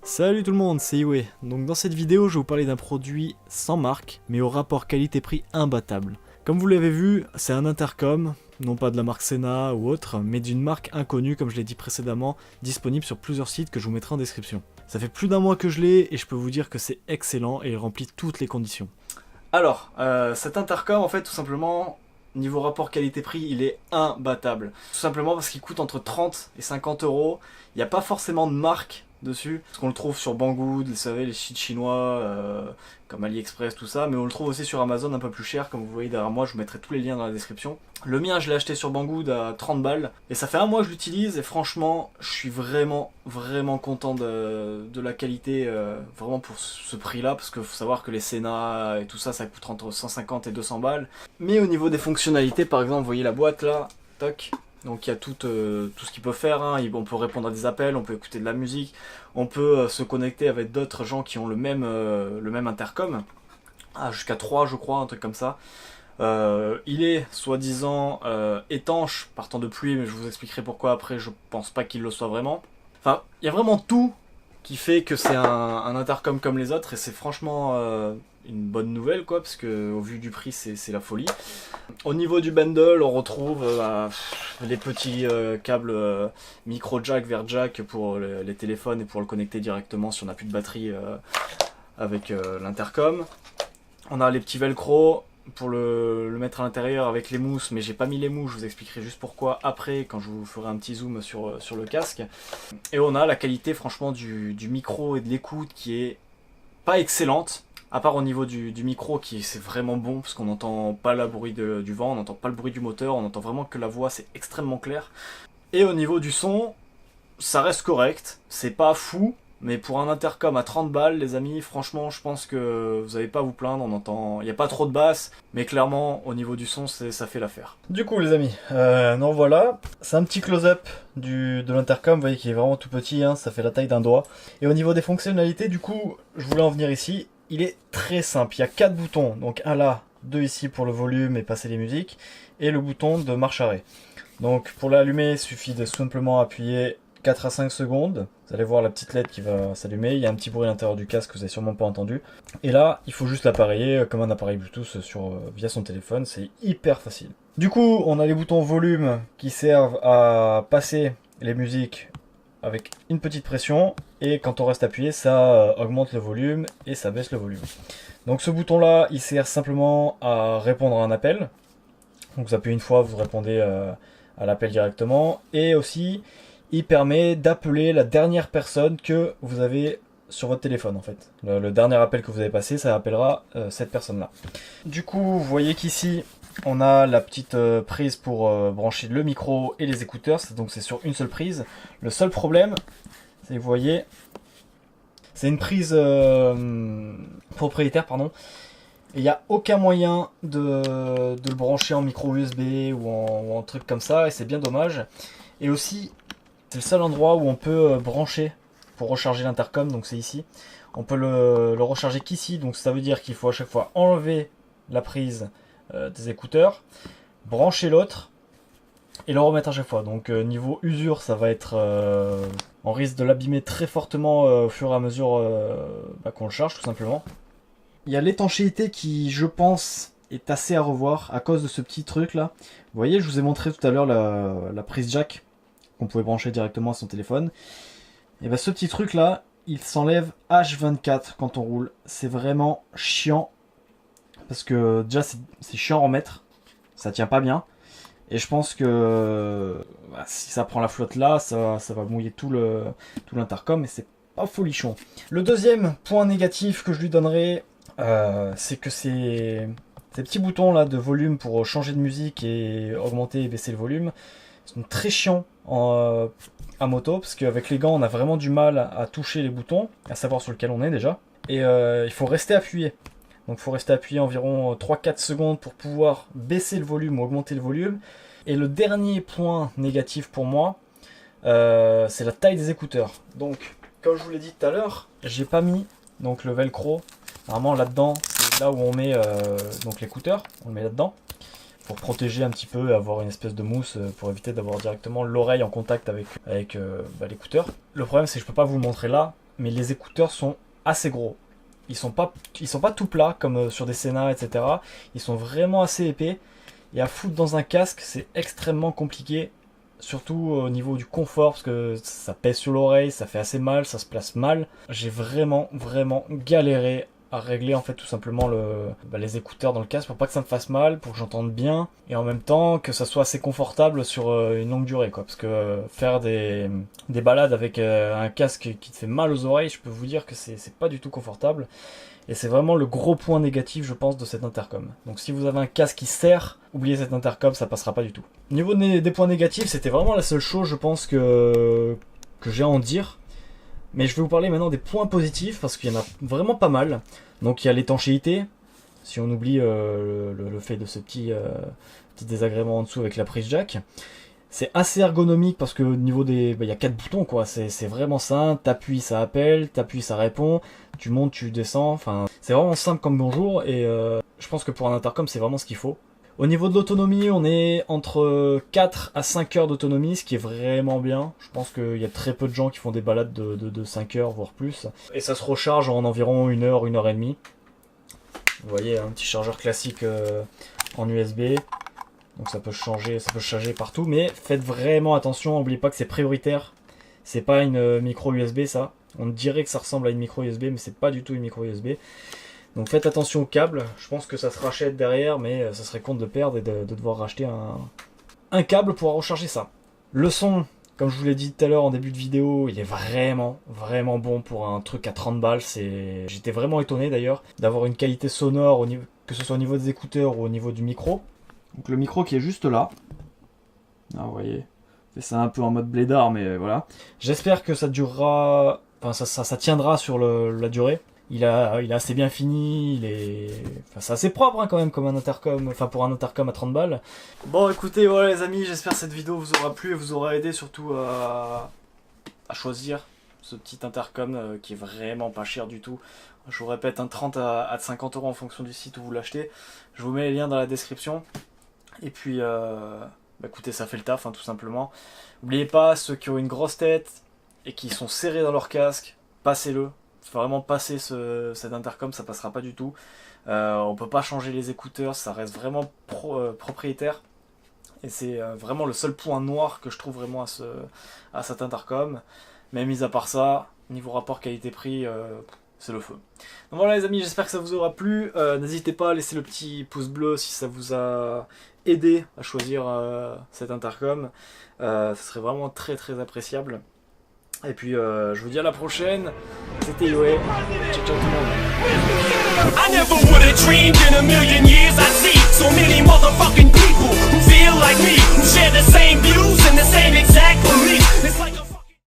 Salut tout le monde, c'est Iwe. Donc dans cette vidéo, je vais vous parler d'un produit sans marque, mais au rapport qualité-prix imbattable. Comme vous l'avez vu, c'est un intercom, non pas de la marque Sena ou autre, mais d'une marque inconnue, comme je l'ai dit précédemment, disponible sur plusieurs sites que je vous mettrai en description. Ça fait plus d'un mois que je l'ai et je peux vous dire que c'est excellent et il remplit toutes les conditions. Alors, cet intercom, en fait, tout simplement, niveau rapport qualité-prix, il est imbattable. Tout simplement parce qu'il coûte entre 30 et 50 euros. Il n'y a pas forcément de marque dessus, parce qu'on le trouve sur Banggood, vous savez, les sites chinois, comme AliExpress, tout ça, mais on le trouve aussi sur Amazon un peu plus cher, comme vous voyez derrière moi, je vous mettrai tous les liens dans la description. Le mien, je l'ai acheté sur Banggood à 30 balles, et ça fait un mois que je l'utilise, et franchement, je suis vraiment content de la qualité, vraiment pour ce prix-là, parce qu'il faut savoir que les Sena et tout ça, ça coûte entre 150 et 200 balles. Mais au niveau des fonctionnalités, par exemple, vous voyez la boîte là, toc. Donc il y a tout ce qu'il peut faire, hein. On peut répondre à des appels, on peut écouter de la musique, on peut se connecter avec d'autres gens qui ont le même intercom, jusqu'à 3 je crois, un truc comme ça. Il est soi-disant étanche par temps de pluie, mais je vous expliquerai pourquoi après, je pense pas qu'il le soit vraiment. Enfin, il y a vraiment tout qui fait que c'est un intercom comme les autres, et c'est franchement une bonne nouvelle, quoi, parce que au vu du prix, c'est la folie. Au niveau du bundle, on retrouve les petits câbles micro jack vers jack pour les téléphones et pour le connecter directement si on n'a plus de batterie avec l'intercom. On a les petits velcro pour le mettre à l'intérieur avec les mousses, mais j'ai pas mis les mousses, je vous expliquerai juste pourquoi après quand je vous ferai un petit zoom sur le casque. Et on a la qualité franchement du micro et de l'écoute qui est pas excellente, à part au niveau du micro qui c'est vraiment bon parce qu'on n'entend pas le bruit du vent, on n'entend pas le bruit du moteur, on entend vraiment que la voix, c'est extrêmement clair. Et au niveau du son, ça reste correct, c'est pas fou, mais pour un intercom à 30 balles, les amis, franchement, je pense que vous n'avez pas à vous plaindre, il n'y a pas trop de basse, mais clairement, au niveau du son, ça fait l'affaire. Du coup, les amis, non voilà, c'est un petit close-up de l'intercom, vous voyez qu'il est vraiment tout petit, hein, ça fait la taille d'un doigt. Et au niveau des fonctionnalités, du coup, je voulais en venir ici, il est très simple, il y a 4 boutons, donc un là, 2 ici pour le volume et passer les musiques, et le bouton de marche arrêt. Donc pour l'allumer, il suffit de simplement appuyer 4 à 5 secondes, vous allez voir la petite LED qui va s'allumer, il y a un petit bruit à l'intérieur du casque que vous n'avez sûrement pas entendu. Et là, il faut juste l'appareiller comme un appareil Bluetooth via son téléphone, c'est hyper facile. Du coup, on a les boutons volume qui servent à passer les musiques avec une petite pression, et quand on reste appuyé, ça augmente le volume et ça baisse le volume. Donc ce bouton là, il sert simplement à répondre à un appel. Donc vous appuyez une fois, vous répondez à l'appel directement, et aussi il permet d'appeler la dernière personne que vous avez sur votre téléphone en fait. Le dernier appel que vous avez passé, ça appellera cette personne là. Du coup, vous voyez qu'ici on a la petite prise pour brancher le micro et les écouteurs, donc c'est sur une seule prise. Le seul problème, c'est que vous voyez, c'est une prise propriétaire, pardon. Il n'y a aucun moyen de le brancher en micro USB ou en truc comme ça, et c'est bien dommage. Et aussi, c'est le seul endroit où on peut brancher pour recharger l'intercom, donc c'est ici. On peut le recharger qu'ici, donc ça veut dire qu'il faut à chaque fois enlever la prise des écouteurs, brancher l'autre et le remettre à chaque fois. Donc niveau usure, ça va être... on risque de l'abîmer très fortement au fur et à mesure qu'on le charge tout simplement. Il y a l'étanchéité qui, je pense, est assez à revoir à cause de ce petit truc là. Vous voyez, je vous ai montré tout à l'heure la prise jack qu'on pouvait brancher directement à son téléphone. Et bien ce petit truc là, il s'enlève H24 quand on roule. C'est vraiment chiant. Parce que déjà c'est chiant à remettre. Ça tient pas bien. Et je pense que si ça prend la flotte là, ça va mouiller tout l'intercom. Et c'est pas folichon. Le deuxième point négatif que je lui donnerais, c'est que ces petits boutons là de volume pour changer de musique et augmenter et baisser le volume sont très chiants à moto, parce qu'avec les gants on a vraiment du mal à toucher les boutons, à savoir sur lequel on est déjà, et il faut rester appuyé. Donc il faut rester appuyé environ 3-4 secondes pour pouvoir baisser le volume ou augmenter le volume. Et le dernier point négatif pour moi, c'est la taille des écouteurs. Donc comme je vous l'ai dit tout à l'heure, j'ai pas mis donc le velcro. Normalement là-dedans, c'est là où on met donc l'écouteur, on le met là-dedans, pour protéger un petit peu et avoir une espèce de mousse pour éviter d'avoir directement l'oreille en contact avec l'écouteur. Le problème c'est que je peux pas vous le montrer là, mais les écouteurs sont assez gros. Ils sont pas tout plats comme sur des Sena, etc. Ils sont vraiment assez épais. Et à foutre dans un casque, c'est extrêmement compliqué. Surtout au niveau du confort, parce que ça pèse sur l'oreille, ça fait assez mal, ça se place mal. J'ai vraiment galéré à régler en fait tout simplement les écouteurs dans le casque pour pas que ça me fasse mal, pour que j'entende bien et en même temps que ça soit assez confortable sur une longue durée quoi. Parce que faire des balades avec un casque qui te fait mal aux oreilles, je peux vous dire que c'est pas du tout confortable. Et c'est vraiment le gros point négatif, je pense, de cette intercom. Donc si vous avez un casque qui serre, oubliez cette intercom, ça passera pas du tout. Au niveau des points négatifs, c'était vraiment la seule chose, je pense, que j'ai à en dire. Mais je vais vous parler maintenant des points positifs, parce qu'il y en a vraiment pas mal. Donc il y a l'étanchéité, si on oublie le fait de ce petit désagrément en dessous avec la prise jack. C'est assez ergonomique parce que au niveau il y a 4 boutons quoi, c'est vraiment simple, t'appuies ça appelle, t'appuies ça répond, tu montes, tu descends, enfin c'est vraiment simple comme bonjour et je pense que pour un intercom c'est vraiment ce qu'il faut. Au niveau de l'autonomie, on est entre 4 à 5 heures d'autonomie, ce qui est vraiment bien. Je pense qu'il y a très peu de gens qui font des balades de 5 heures voire plus. Et ça se recharge en environ 1 heure, 1 heure et demie. Vous voyez, un petit chargeur classique en USB. Donc ça peut changer, ça peut charger partout, mais faites vraiment attention, n'oubliez pas que c'est prioritaire. C'est pas une micro USB ça. On dirait que ça ressemble à une micro USB, mais c'est pas du tout une micro USB. Donc faites attention au câble. Je pense que ça se rachète derrière, mais ça serait con de perdre et de devoir racheter un câble pour recharger ça. Le son, comme je vous l'ai dit tout à l'heure en début de vidéo, il est vraiment bon pour un truc à 30 balles. J'étais vraiment étonné d'ailleurs d'avoir une qualité sonore, que ce soit au niveau des écouteurs ou au niveau du micro. Donc le micro qui est juste là. Ah, vous voyez, c'est ça un peu en mode blédard, mais voilà. J'espère que ça durera, enfin ça tiendra sur la durée. Il est assez bien fini, c'est assez propre hein, quand même comme un intercom, enfin pour un intercom à 30 balles. Bon écoutez, voilà les amis, j'espère que cette vidéo vous aura plu et vous aura aidé surtout à choisir ce petit intercom qui est vraiment pas cher du tout. Je vous répète, un 30 à 50 € en fonction du site où vous l'achetez. Je vous mets les liens dans la description. Et puis, écoutez, ça fait le taf, hein, tout simplement. N'oubliez pas, ceux qui ont une grosse tête et qui sont serrés dans leur casque, passez-le. Faut vraiment passer cet intercom, ça passera pas du tout. On peut pas changer les écouteurs, ça reste vraiment propriétaire. Et c'est vraiment le seul point noir que je trouve vraiment à cet intercom. Mais mis à part ça, niveau rapport qualité-prix, c'est le feu. Donc voilà les amis, j'espère que ça vous aura plu. N'hésitez pas à laisser le petit pouce bleu si ça vous a aidé à choisir cet intercom. Ce serait vraiment très appréciable. Et puis je vous dis à la prochaine. C'était Yoé. Ciao tout le monde.